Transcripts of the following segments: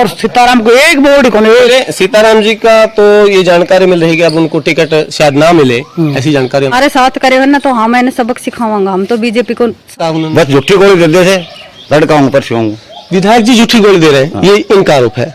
और सीताराम को एक वोट कौन है। सीताराम जी का तो ये जानकारी मिल रही है कि अब उनको टिकट शायद ना मिले, ऐसी जानकारी हमारे साथ करेगा ना तो हाँ मैंने सबक सिखाऊंगा। हम तो बीजेपी को बस झूठी गोली दे दे से लड़का हूँ पर विधायक जी झूठी गोली दे रहे हैं, ये इनका आरोप है।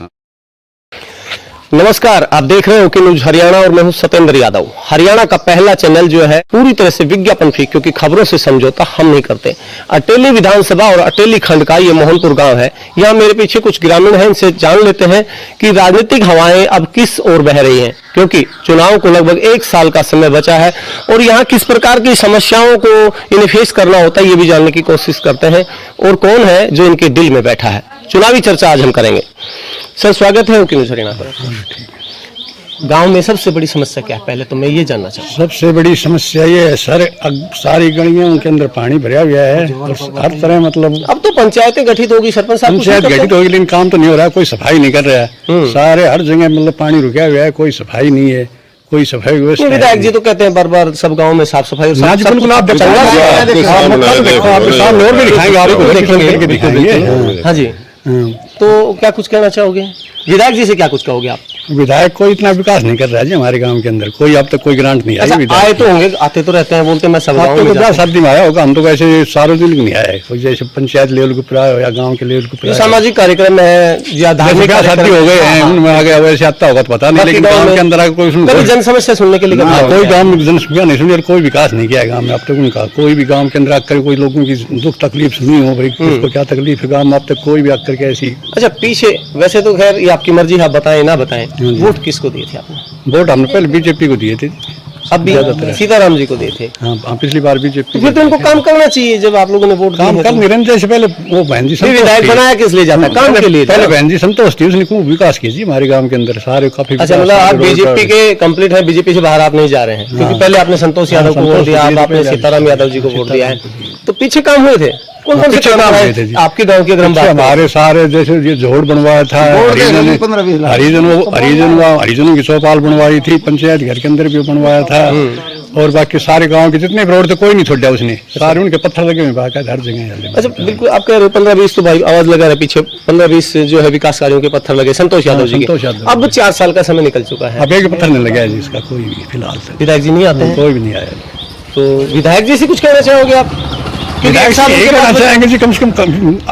नमस्कार, आप देख रहे हो कि न्यूज हरियाणा और मैं हूं सतेंद्र यादव। हरियाणा का पहला चैनल जो है पूरी तरह से विज्ञापन फ्री, क्योंकि खबरों से समझौता हम नहीं करते। अटेली विधानसभा और अटेली खंड का ये मोहनपुर गांव है। यहाँ मेरे पीछे कुछ ग्रामीण हैं, इनसे जान लेते हैं कि राजनीतिक हवाएं अब किस ओर बह रही हैं, क्योंकि चुनाव को लगभग 1 साल का समय बचा है और यहाँ किस प्रकार की समस्याओं को इन्हें फेस करना होता है ये भी जानने की कोशिश करते हैं। और कौन है जो इनके दिल में बैठा है, चुनावी चर्चा आज हम करेंगे। सर स्वागत है न्यूज हरियाणा पर। गांव में सबसे बड़ी समस्या क्या है, पहले तो मैं ये जानना चाहूँ। सबसे बड़ी समस्या ये है सर, सारी गलियों के अंदर पानी भरा हुआ है और हर तरह मतलब। अब तो पंचायतें गठित होगी, सरपंच साहब पंचायत गठित होगी लेकिन काम तो नहीं हो रहा है, कोई सफाई नहीं कर रहा है। सारे हर जगह मतलब पानी रुका हुआ है, कोई सफाई नहीं है, कोई सफाई व्यवस्था। विधायक जी तो कहते हैं बार बार सब गाँव में साफ सफाई और हाँ जी। तो क्या कुछ कहना चाहोगे विधायक जी से, क्या कुछ कहोगे आप? विधायक कोई इतना विकास नहीं कर रहा है जी हमारे गांव के अंदर, कोई अब तक कोई ग्रांट नहीं आई। आए तो होंगे, आते तो रहते हैं, बोलते मैं सब गाँव में शादी में आया होगा, हम तो वैसे सार्वजनिक नहीं आया है, कोई जैसे पंचायत लेवल के ऊपर या गाँव के लेवल के ऊपर। सामाजिक कार्यक्रम है या धार्मिक शादी हो गए हैं उनमें आ गया, वैसे आता होगा तो पता नहीं, लेकिन गाँव के अंदर कोई जन समस्या सुनने के लिए कोई गाँव में जन समस्या नहीं सुनी और कोई विकास नहीं किया गाँव में अब तक उनका। कोई भी गाँव के अंदर आकर कोई लोगों की दुख तकलीफ सुनी हो, भाई उसको क्या तकलीफ है गाँव में, अब तक कोई भी आकर के ऐसी। अच्छा पीछे वैसे तो खैर ये आपकी मर्जी, आप बताएं ना बताएं, वोट किसको दिए थे आपने? वोट हमने पहले बीजेपी को दिए थे, अब भी सीताराम जी को दिए थे। हाँ पिछली बार बीजेपी। फिर तो इनको काम करना चाहिए, जब आप लोगों ने वोट काम कर नहीं रहे से पहले वो बहन जी विधायक बनाया किस लिए जाता, काम के लिए। पहले बहन जी संतोष थी, उसने खूब विकास किया जी हमारे गांव के अंदर सारे काफी। अच्छा मतलब आप बीजेपी के कंप्लीट है, बीजेपी से बाहर आप नहीं जा रहे हैं, क्योंकि पहले आपने संतोष यादव को वोट दिया, अब आपने सीताराम यादव जी को वोट दिया है, तो पीछे काम हुए थे। कौन कौन से काम हुए थे आपके गाँव के? हमारे सारे जैसे ये जोड़ बनवाया था, हरिजनों की चौपाल बनवाई थी, पंचायत घर के अंदर भी बनवाया था, और बाकी सारे गांव के जितने रोड थे कोई नहीं छोड़ा उसने, सारे उनके पत्थर लगे हुए बाकायदा हर जगह। अच्छा बिल्कुल, आप कह रहे हो 15-20 तो भाई आवाज लगा रहे पीछे, 15-20 जो है विकास कार्यों के पत्थर लगे संतोष यादव जी के। अब 4 साल का समय निकल चुका है, अब एक पत्थर नहीं लगा है जी इसका कोई भी फिलहाल। विधायक जी नहीं आते हैं? कोई भी नहीं आया। तो विधायक जी से कुछ कहना चाहोगे आप? चाहेंगे जी कम से कम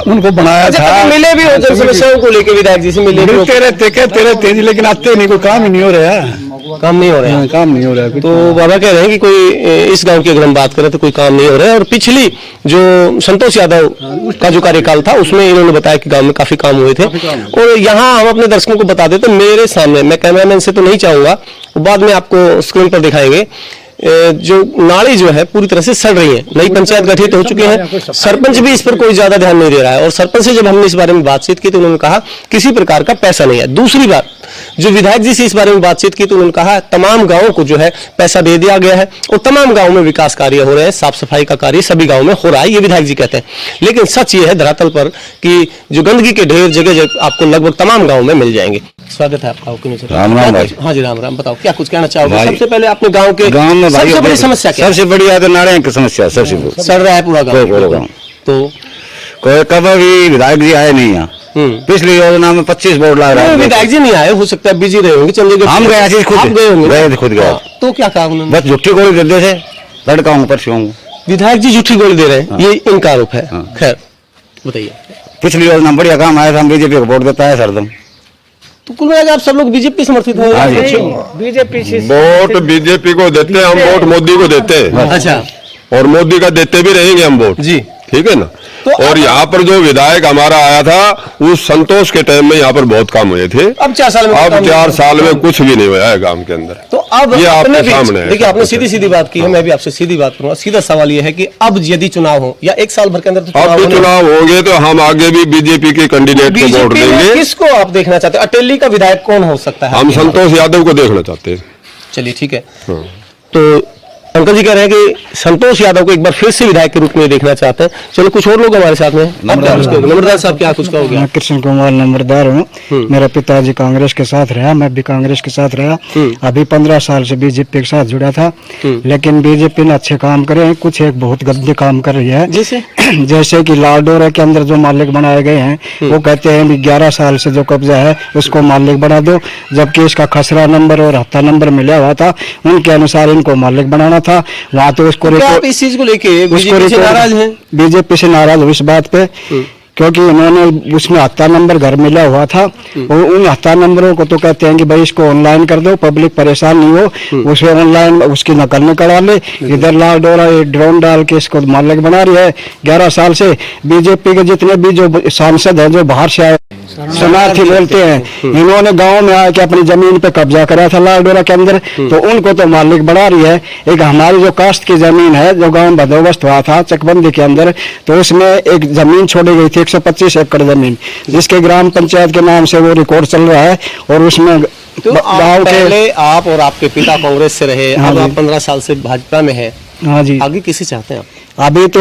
उनको बनाया था, मिले भी हो जन समस्याओं को लेकर विधायक जी से मिले रहते लेकिन आते नहीं, कोई काम ही नहीं हो रहा है, काम नहीं हो रहा है, काम नहीं हो रहा है। तो बाबा कह रहे हैं कि कोई इस गांव की अगर हम बात करें तो कोई काम नहीं हो रहा है। और पिछली जो संतोष यादव का जो कार्यकाल था उसमें इन्होंने बताया कि गांव में काफी काम हुए थे। और यहाँ हम अपने दर्शकों को बता देते, मेरे सामने, मैं कैमरामैन से तो नहीं चाहूंगा, बाद में आपको स्क्रीन पर दिखाएंगे, जो नाली जो है पूरी तरह से सड़ रही है। नई पंचायत गठित हो चुकी है, सरपंच भी इस पर कोई ज्यादा ध्यान नहीं दे रहा है, और सरपंच से जब हमने इस बारे में बातचीत की तो उन्होंने कहा किसी प्रकार का पैसा नहीं है। दूसरी बात, जो विधायक जी से इस बारे में बातचीत की तो उन्होंने कहा तमाम गांवों को जो है पैसा दे दिया गया है और तमाम गांवों में विकास कार्य हो रहे हैं, साफ सफाई का कार्य सभी गांवों में हो रहा है, ये विधायक जी कहते हैं। लेकिन सच ये है धरातल पर कि जो गंदगी के ढेर जगह आपको लगभग तमाम गाँव में मिल जाएंगे। स्वागत है आपका। राम राम भाई। हाँ जी राम राम। बताओ क्या कुछ कहना चाहोगे? सबसे पहले अपने गाँव में सबसे बड़ी समस्या क्या? सबसे बड़ी है तो नाले की समस्या, सबसे सड़ रहा है पूरा गाँव। तो कोई कभी विधायक जी आए नहीं यहाँ, पिछली योजना में 25 बोर्ड लग रहा है, विधायक जी नहीं आए, हो सकता है बिजी रहे होंगे, चलिए हम गए खुद गए। तो क्या कहा उन्होंने? बस झूठी गोली दे दे से लड़का हूँ पर विधायक जी झूठी गोली दे रहे हैं, ये इनका आरोप है। खैर बताइए। पिछली योजना बढ़िया काम आया था, हम बीजेपी को वोट देता है सरदम। तो कुल मिलाकर आप सब लोग बीजेपी समर्थित हैं? बीजेपी वोट बीजेपी को देते हैं हम, वोट मोदी को देते हैं। अच्छा, और मोदी का देते भी रहेंगे हम वोट जी, ठीक है ना। तो और यहाँ पर जो विधायक हमारा आया था उस संतोष के टाइम में यहाँ पर बहुत काम हुए थे। अब 4 साल में, अब 4 साल में कुछ भी नहीं हुआ है गांव के अंदर। तो अब ये आपके सामने है। देखिए आपने सीधी सीधी बात की है, मैं भी आपसे सीधी बात करूंगा। सीधा सवाल ये है कि अब यदि चुनाव हो या 1 साल भर के अंदर अब भी चुनाव होंगे तो हम आगे भी बीजेपी के कैंडिडेट को वोट देंगे। किसको आप देखना चाहते हैं? अटेली का विधायक कौन हो सकता है? हम संतोष यादव को देखना चाहते हैं। चलिए ठीक है। तो अंकल जी कह रहे हैं कि संतोष यादव को एक बार फिर से विधायक के रूप में देखना चाहते हैं। चलो कुछ और लोग हमारे साथ में हैं। नंबरदार साहब क्या कुछ कहोगे? मैं कृष्ण कुमार नंबरदार हूँ। मेरा पिताजी कांग्रेस के साथ रहा, मैं भी कांग्रेस के साथ रहा। अभी 15 साल से बीजेपी के साथ जुड़ा था, लेकिन बीजेपी ने अच्छे काम करे हैं, कुछ एक बहुत गंदे काम कर रही है। जैसे कि लालडोरा के अंदर जो मालिक बनाए गए हैं, वो कहते हैं कि 11 साल से जो कब्जा है उसको मालिक बना दो, जबकि इसका खसरा नंबर और हफ्ता नंबर मिला हुआ था, उनके अनुसार इनको मालिक बनाना था। वहाँ तो उसको आप इस चीज को लेके बीजेपी से नाराज हैं? बीजेपी से नाराज हूँ इस बात पे, क्योंकि उन्होंने उसमें हत्या नंबर घर मिला हुआ था, और उन हत्या नंबरों को तो कहते हैं कि भाई इसको ऑनलाइन कर दो, पब्लिक परेशान नहीं हो, उसे ऑनलाइन उसकी नकल निकलवा ले। इधर लालडोरा ड्रोन डाल के इसको मालिक बना रही है 11 साल से। बीजेपी के जितने भी जो सांसद हैं जो बाहर से आए शरणार्थी बोलते हैं, इन्होंने गांव में आके अपनी जमीन पे कब्जा करा था लालडोरा के अंदर, तो उनको तो मालिक बना रही है। एक हमारी जो कास्ट की जमीन है, जो गांव बंदोबस्त हुआ था चकबंदी के अंदर, तो उसमें एक जमीन छोड़ी गई थी 125 एकड़ जमीन, जिसके ग्राम पंचायत के नाम से वो रिकॉर्ड चल रहा है। और उसमें तो गाँव के पहले आप और आपके पिता कांग्रेस से रहे, अब आप 15 साल से भाजपा में है, हाँ जी, आगे किसे चाहते हैं आप? अभी तो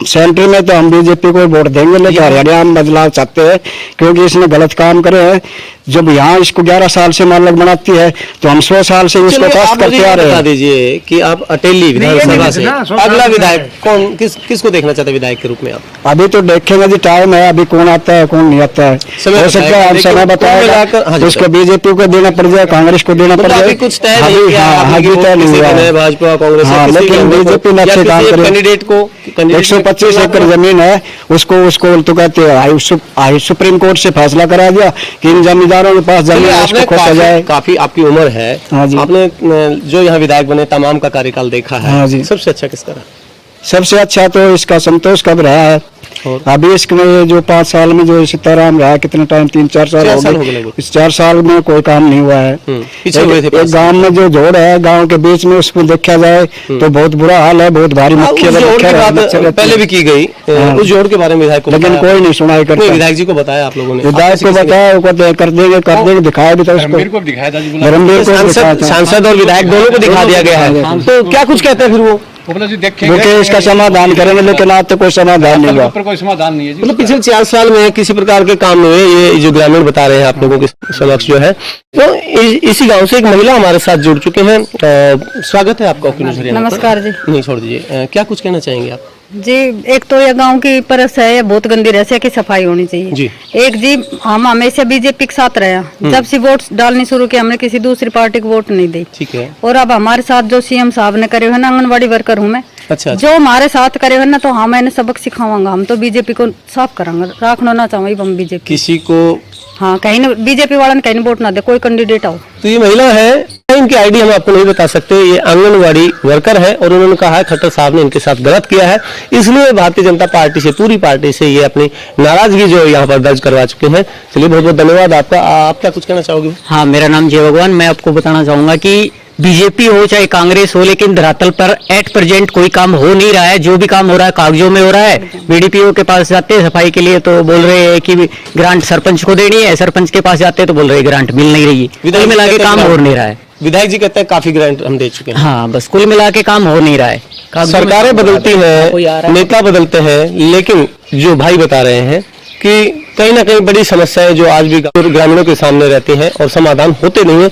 सेंटर में तो हम बीजेपी को वोट देंगे, लेकिन हरियाणा में बदलाव चाहते हैं, क्योंकि इसने गलत काम करे हैं। जब यहाँ इसको 11 साल से मालिक बनाती है, तो हम 100 साल से इसको कास्ट करते आ रहे हैं। बता दीजिए कि आप अटेली विधानसभा से अगला विधायक कौन किसको देखना चाहते हैं विधायक के रूप में आप? अभी तो देखेंगे जी, टाइम है, अभी कौन आता है कौन नहीं आता है, हो सकता है हम समय बताएगा, उसको बीजेपी को देना पड़ जाए, कांग्रेस को देना पड़ जाए, कुछ तय नहीं किया, भाजपा कांग्रेस, लेकिन बीजेपी ने अच्छे काम करे। कैंडिडेट को 125 एकड़ जमीन है, उसको तो कहते हैं सुप्रीम कोर्ट से फैसला करा दिया कि इन जमींदारों के पास जमीन है, उसको खोसा जाए। काफी आपकी उम्र है, हाँ जी। आपने जो यहाँ विधायक बने तमाम का कार्यकाल देखा है, हाँ जी। सबसे अच्छा किसका रहा? सबसे अच्छा तो इसका संतोष कब रहा है। अभी इसमें जो 5 साल में जो सीताराम रहा, कितना टाइम 3-4 साल हो गए, इस 4 साल में कोई काम नहीं हुआ है। एक गांव में जो जोड़ है गांव के बीच में, उसको देखा जाए तो बहुत बुरा हाल है, बहुत भारी मुख्य पहले भी की गई उस जोड़ के बारे में विधायक को, लेकिन कोई नहीं सुनाई करता। विधायक जी को बताया आप लोगों ने? विधायक को बताया, वो कर देंगे दिखाया भी था उसको, धर्मवीर को, सांसद और विधायक दोनों को दिखा दिया गया है। तो क्या कुछ कहते हैं फिर वो? क्योंकि इसका समाधान करेंगे, लेकिन आज तो कोई समाधान नहीं हुआ। कोई समाधान नहीं है जी। मतलब पिछले 4 साल में किसी प्रकार के काम नहीं हुए, ये जो ग्रामीण बता रहे हैं आप लोगों के समक्ष जो है। तो इसी गांव से एक महिला हमारे साथ जुड़ चुके हैं। स्वागत है आपका। नमस्कार जी। नहीं छोड़ दीजिए, क्या कुछ कहना चाहेंगे आप? जी, एक तो ये गांव की परस है, ये बहुत गंदी रह की सफाई होनी चाहिए जी। एक जी, हम हमेशा बीजेपी के साथ रहे, जब से वोट डालनी शुरू की हमने किसी दूसरी पार्टी को वोट नहीं दी। ठीक है। और अब हमारे साथ जो सीएम साहब ने करे हुए ना, आंगनबाड़ी वर्कर हूँ मैं, अच्छा। जो हमारे साथ करे हुए ना, तो हम मैंने सबक सिखाऊंगा, हम तो बीजेपी को साफ करांगे, रखना ना चाहूँ हम बीजेपी किसी को, हाँ कहीं ना बीजेपी वाला ने कहीं वोट ना दे, कोई कैंडिडेट आओ। तो ये महिला है, इनकी आईडी हम आपको नहीं बता सकते, ये आंगनवाड़ी वर्कर है, और उन्होंने कहा है खट्टर साहब ने इनके साथ गलत किया है, इसलिए भारतीय जनता पार्टी से, पूरी पार्टी से ये अपनी नाराजगी जो यहाँ पर दर्ज करवा चुके हैं। चलिए, बहुत बहुत धन्यवाद आपका। आप क्या कुछ कहना चाहोगे? हाँ, मेरा नाम जय भगवान। मैं आपको बताना चाहूंगा कि बीजेपी हो चाहे कांग्रेस हो, लेकिन धरातल पर एट प्रेजेंट कोई काम हो नहीं रहा है। जो भी काम हो रहा है कागजों में हो रहा है। बीडीपीओ के पास जाते हैं सफाई के लिए तो बोल रहे हैं कि ग्रांट सरपंच को देनी है, सरपंच के पास जाते हैं तो बोल रहे हैं ग्रांट मिल नहीं रही है। कुल मिला के काम हो नहीं रहा है। विधायक जी कहते हैं काफी ग्रांट हम दे चुके हैं। हाँ, बस कुल मिला के काम हो नहीं रहा है। सरकारें बदलती हैं, नेता बदलते हैं, लेकिन जो भाई बता रहे हैं कि कहीं ना कहीं बड़ी समस्याएं जो आज भी ग्रामीणों के सामने रहती हैं और समाधान होते नहीं है।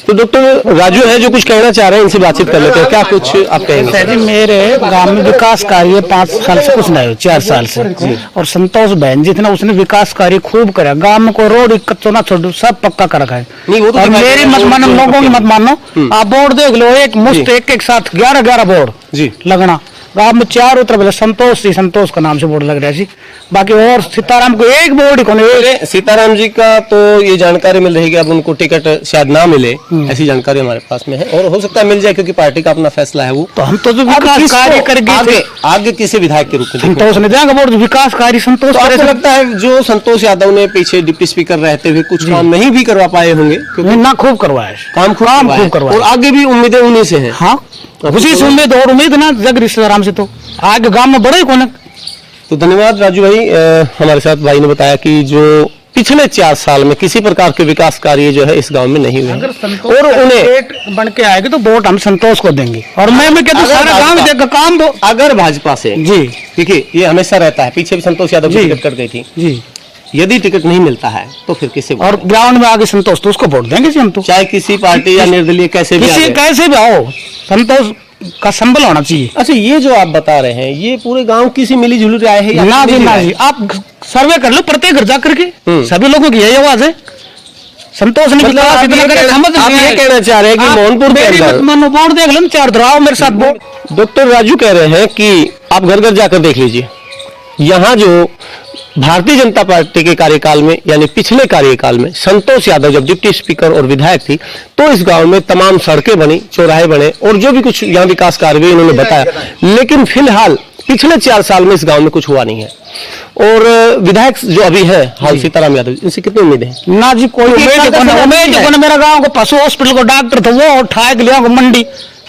तो डॉक्टर राजू है जो कुछ कहना चाह रहे हैं, इनसे बातचीत कर लेते हैं। क्या कुछ आप कहेंगे? मेरे गांव में विकास कार्य 5 साल से कुछ नहीं, 4 साल से, और संतोष बहन जितना उसने विकास कार्य खूब करा। गांव में कोई रोड कच्चो ना छोड़ो, सब पक्का कर रखा है। और मेरी मत मानो, लोगों की मत मानो, आप बोर्ड देख लो, एक मुफ्त एक साथ 11 बोर्ड जी लगना। गाँव में चारों तरफ संतोष का नाम से बोर्ड लग रहा है जी। बाकी और सीताराम को एक बोर्ड ही। सीताराम जी का तो ये जानकारी मिल रही है कि अब उनको टिकट शायद ना मिले, ऐसी जानकारी हमारे पास में है, और हो सकता है मिल जाए क्योंकि पार्टी का अपना फैसला है वो। तो हम तो जो विकास कार्य करके आगे किसी विधायक के रूप में संतोष ने देंगे बोर्ड, विकास कार्य संतोष। तो आपको लगता है जो संतोष यादव ने पीछे डिप्टी स्पीकर रहते हुए कुछ काम नहीं भी करवा पाए होंगे? ना खूब करवाया, काम खूब करवाया, और आगे भी उम्मीदें उन्हीं से है। हाँ, उसी से उम्मीद ना जग रिश्तेदाराम से, तो आगे गांव में बड़े कौन है। तो धन्यवाद राजू भाई। हमारे साथ भाई ने बताया कि जो पिछले 4 साल में किसी प्रकार के विकास कार्य जो है इस गांव में नहीं हुए अगर हैं। संतोष और उन्हें स्टेट बन के आएगी तो वोट हम संतोष को देंगे। और मैं कहता हूँ सारा गांव देगा काम दो। अगर भाजपा से जी देखिए ये हमेशा रहता है, पीछे भी संतोष यादव की जी। टिकट कट गई थी, जी यदि टिकट नहीं मिलता है तो फिर किसे वोट और ग्राउंड में आगे संतोष तो उसको वोट देंगे जी हम तो। चाहे किसी पार्टी या निर्दलीय कैसे भी आ किसी जाए। कैसे भी आओ संतोष का संबल होना चाहिए। अच्छा ये जो आप बता रहे हैं ये पूरे गांव किसी मिली जुली राय है या ना जी निजी ना राय जी, है? आप सर्वे कर लो प्रत्येक घर जा करके, सभी लोगों की यही आवाज है। संतोष ने मतलब विकास आप इतना ये करे, कहना- समझ आप नहीं ये आए। कहना चाह रहे हैं कि आप मोहनपुर के मेरी अंदर- मत मानो, वोट देख लो, 4 दराओ मेरे साथ वोट। डॉक्टर राजू कह रहे हैं कि आप घर घर जाकर देख लीजिए, यहाँ जो भारतीय जनता पार्टी के कार्यकाल में यानी पिछले कार्यकाल में संतोष यादव जब डिप्टी स्पीकर और विधायक थी तो इस गांव में तमाम सड़कें बनी, चौराहे बने और जो भी कुछ यहाँ विकास कार्य हुए इन्होंने बताया। लेकिन फिलहाल पिछले 4 साल में इस गांव में कुछ हुआ नहीं है। और विधायक जो अभी है हाल सीताराम यादव, इनसे कितनी उम्मीदें हैं? ना जी कोई क्योंकि उम्मीद को ना मेरा गांव को पशु हॉस्पिटल को डॉक्टर था वो उठा के लिया मंडी।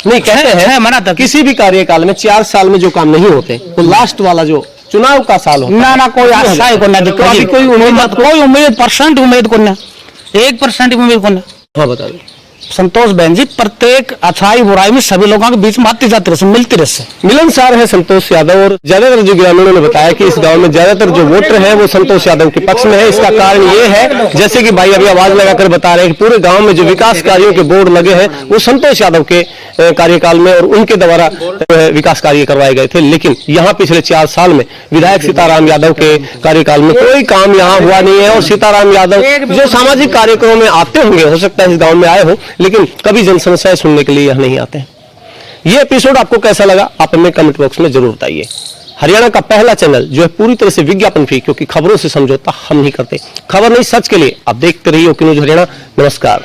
नहीं कहते हैं मना तक किसी भी कार्यकाल में 4 साल में जो काम नहीं होते वो लास्ट वाला जो चुनाव का साल होता है। ना ना कोई आशा ही को ना तो अभी कोई उम्मीद कोई उम्मीद परसेंट उम्मीद को ना 1% उम्मीद को ना। हाँ बता दो। संतोष बहन जी प्रत्येक अच्छाई बुराई में सभी लोगों के बीच में आती जाती रहे, मिलती रहे। मिलनसार है संतोष यादव और ज्यादातर जो ग्रामीणों ने बताया कि इस गांव में ज्यादातर जो वोटर हैं वो संतोष यादव के पक्ष में है। इसका कारण ये है जैसे कि भाई अभी आवाज लगाकर बता रहे हैं कि पूरे गांव में जो विकास कार्यों के बोर्ड लगे हैं वो संतोष यादव के कार्यकाल में और उनके द्वारा विकास कार्य करवाए गए थे। लेकिन यहाँ पिछले 4 साल में विधायक सीताराम यादव के कार्यकाल में कोई काम यहाँ हुआ नहीं है। और सीताराम यादव जो सामाजिक कार्यक्रमों में आते होंगे, हो सकता है इस गाँव में आए हो, लेकिन कभी जन समस्याएं सुनने के लिए यहाँ नहीं आते हैं। ये एपिसोड आपको कैसा लगा आप हमें कमेंट बॉक्स में जरूर बताइए। हरियाणा का पहला चैनल जो है पूरी तरह से विज्ञापन फ्री, क्योंकि खबरों से समझौता हम नहीं करते। खबर नहीं सच के लिए आप देखते रहिए ओके न्यूज हरियाणा। नमस्कार।